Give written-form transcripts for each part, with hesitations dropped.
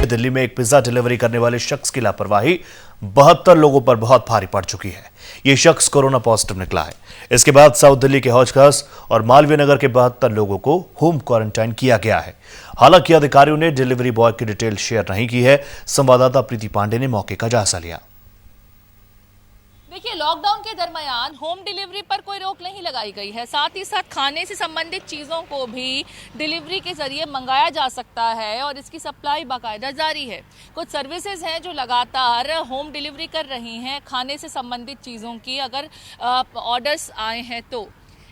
दिल्ली में एक pizza delivery करने वाले शख्स की लापरवाही 72 लोगों पर बहुत भारी पड़ चुकी है। ये शख्स कोरोना पॉजिटिव निकला है। इसके बाद साउथ दिल्ली के हौजखास और मालवीय नगर के 72 लोगों को होम क्वारंटाइन किया गया है। हालांकि अधिकारियों ने डिलीवरी बॉय की डिटेल शेयर नहीं की है। संवाददाता प्रीति पांडे ने मौके का जायजा लिया। देखिए, लॉकडाउन के दरमियान होम डिलीवरी पर कोई रोक नहीं लगाई गई है। साथ ही साथ खाने से संबंधित चीज़ों को भी डिलीवरी के जरिए मंगाया जा सकता है और इसकी सप्लाई बाकायदा जारी है। कुछ सर्विसेज हैं जो लगातार होम डिलीवरी कर रही हैं खाने से संबंधित चीज़ों की, अगर ऑर्डर्स आए हैं तो।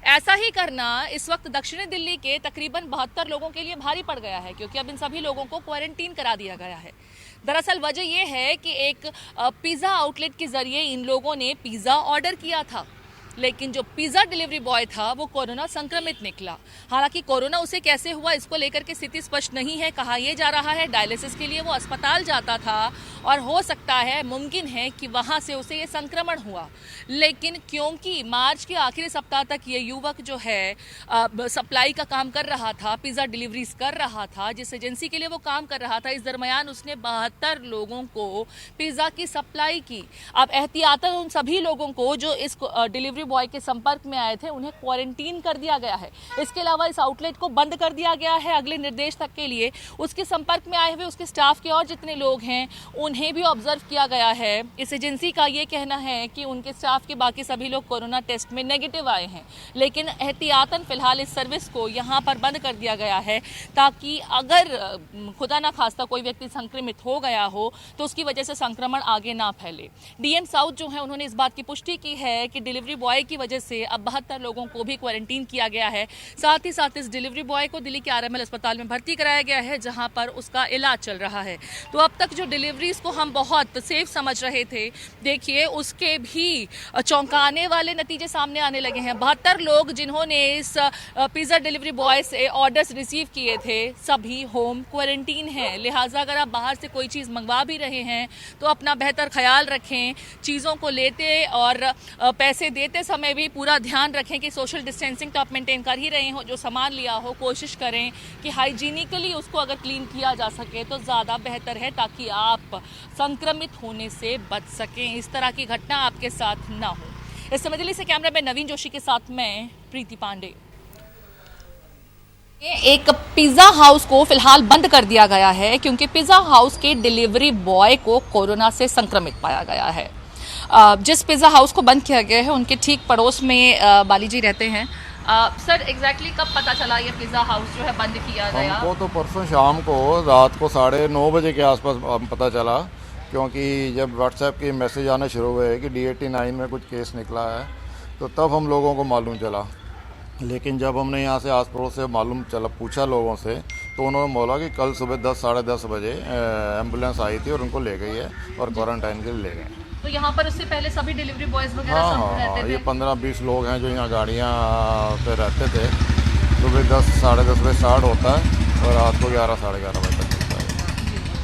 ऐसा ही करना इस वक्त दक्षिणी दिल्ली के तकरीबन 72 लोगों के लिए भारी पड़ गया है, क्योंकि अब इन सभी लोगों को क्वारंटीन करा दिया गया है। दरअसल वजह यह है कि एक पिज़्ज़ा आउटलेट के जरिए इन लोगों ने पिज़्ज़ा ऑर्डर किया था, लेकिन जो पिज़्ज़ा डिलीवरी बॉय था वो कोरोना संक्रमित निकला। हालांकि कोरोना उसे कैसे हुआ इसको लेकर के स्थिति स्पष्ट नहीं है। कहा यह जा रहा है डायलिसिस के लिए वो अस्पताल जाता था और हो सकता है, मुमकिन है कि वहां से उसे ये संक्रमण हुआ। लेकिन क्योंकि मार्च के आखिरी सप्ताह तक ये युवक जो है सप्लाई का काम कर रहा था, पिज़्ज़ा डिलीवरीज कर रहा था, जिस एजेंसी के लिए वो काम कर रहा था, इस दरमियान उसने 72 लोगों को पिज़्ज़ा की सप्लाई की। अब एहतियातन उन सभी लोगों को जो इस डिलीवरी बॉय के संपर्क में आए थे उन्हें क्वारंटीन कर दिया गया है। इसके अलावा इस आउटलेट को बंद कर दिया गया है अगले निर्देश तक के लिए। उसके संपर्क में आए हुए उसके स्टाफ के और जितने लोग हैं उन्हें भी ऑब्जर्व किया गया है। इस एजेंसी का ये कहना है कि उनके स्टाफ के बाकी सभी लोग कोरोना टेस्ट में नेगेटिव आए हैं, लेकिन एहतियातन फिलहाल इस सर्विस को यहाँ पर बंद कर दिया गया है, ताकि अगर खुदा ना खास्ता कोई व्यक्ति संक्रमित हो गया हो तो उसकी वजह से संक्रमण आगे ना फैले। डीएम साउथ जो है उन्होंने इस बात की पुष्टि की है कि डिलीवरी बॉय की वजह से अब 72 लोगों को भी क्वारंटीन किया गया है। साथ ही साथ इस डिलीवरी बॉय को दिल्ली के आरएमएल अस्पताल में भर्ती कराया गया है, जहां पर उसका इलाज चल रहा है। तो अब तक जो डिलीवरीज को हम बहुत सेफ समझ रहे थे, देखिए उसके भी चौंकाने वाले नतीजे सामने आने लगे हैं। 72 लोग जिन्होंने इस पिज़्ज़ा डिलीवरी बॉय से ऑर्डर्स रिसीव किए थे, सभी होम क्वारंटीन हैं। लिहाजा अगर आप बाहर से कोई चीज़ मंगवा भी रहे हैं तो अपना बेहतर ख्याल रखें। चीज़ों को लेते और पैसे देते समय भी पूरा ध्यान रखें कि सोशल डिस्टेंसिंग तो आप मेंटेन कर ही रहे हो। जो सामान लिया हो कोशिश करें कि हाइजीनिकली उसको अगर क्लीन किया जा सके तो ज़्यादा बेहतर है, ताकि आप संक्रमित होने से बच सकें, इस तरह की घटना आपके साथ ना हो। इस समय दिल्ली से कैमरामैन नवीन जोशी के साथ मैं प्रीति पांडे। एक पिज़्ज़ा हाउस को फिलहाल बंद कर दिया गया है क्योंकि पिज़्ज़ा हाउस के डिलीवरी बॉय को कोरोना से संक्रमित पाया गया है। जिस पिज़्ज़ा हाउस को बंद किया गया है उनके ठीक पड़ोस में बाली जी रहते हैं। सर, एग्जैक्टली कब पता चला ये पिज़्ज़ा हाउस जो है बंद किया गया? हमको तो परसों शाम को रात को 9:30 बजे के आसपास पता चला, क्योंकि जब व्हाट्सएप के मैसेज आने शुरू हुए कि D89 में कुछ केस निकला है तो तब हम लोगों को मालूम चला। लेकिन जब हमने यहाँ से आस पड़ोस से मालूम चला, पूछा लोगों से, तो उन्होंने बोला कि कल सुबह 10 साढ़े 10 बजे एम्बुलेंस आई थी और उनको ले गई है और क्वारंटाइन के लिए ले गए। तो यहाँ पर उससे पहले सभी डिलीवरी बॉयज वगैरह सब रहते थे? ये 15-20 लोग हैं जो यहाँ गाड़ियाँ पे रहते थे। सुबह 10 साढ़े 10 बजे स्टार्ट होता है और रात को 11 साढ़े 11 बजे तक चलता है।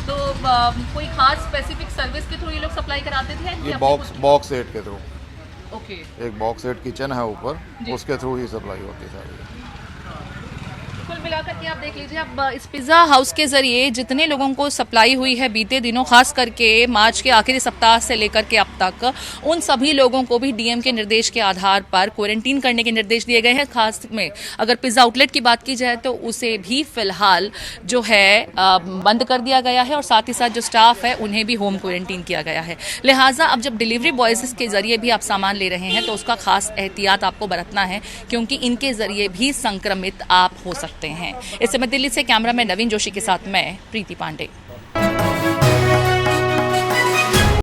तो कोई खास स्पेसिफिक सर्विस के थ्रू ये लोग सप्लाई कराते थे? ये बॉक्स 8 के थ्रू। ओके। एक बॉक्स 8 किचन है ऊपर, उसके थ्रू ही सप्लाई होती है सारी। कुल मिलाकर के आप देख लीजिए, अब इस पिज़्ज़ा हाउस के जरिए जितने लोगों को सप्लाई हुई है बीते दिनों, खास करके मार्च के आखिरी सप्ताह से लेकर के अब तक, उन सभी लोगों को भी डीएम के निर्देश के आधार पर क्वारंटीन करने के निर्देश दिए गए हैं। खास में अगर पिज़्ज़ा आउटलेट की बात की जाए तो उसे भी फिलहाल जो है बंद कर दिया गया है और साथ ही साथ जो स्टाफ है उन्हें भी होम क्वारंटीन किया गया है। लिहाजा अब जब डिलीवरी बॉयज के जरिए भी आप सामान ले रहे हैं तो उसका खास एहतियात आपको बरतना है, क्योंकि इनके जरिए भी संक्रमित आप हो सकते हैं। इस समय दिल्ली से कैमरामैन नवीन जोशी के साथ मैं प्रीति पांडे।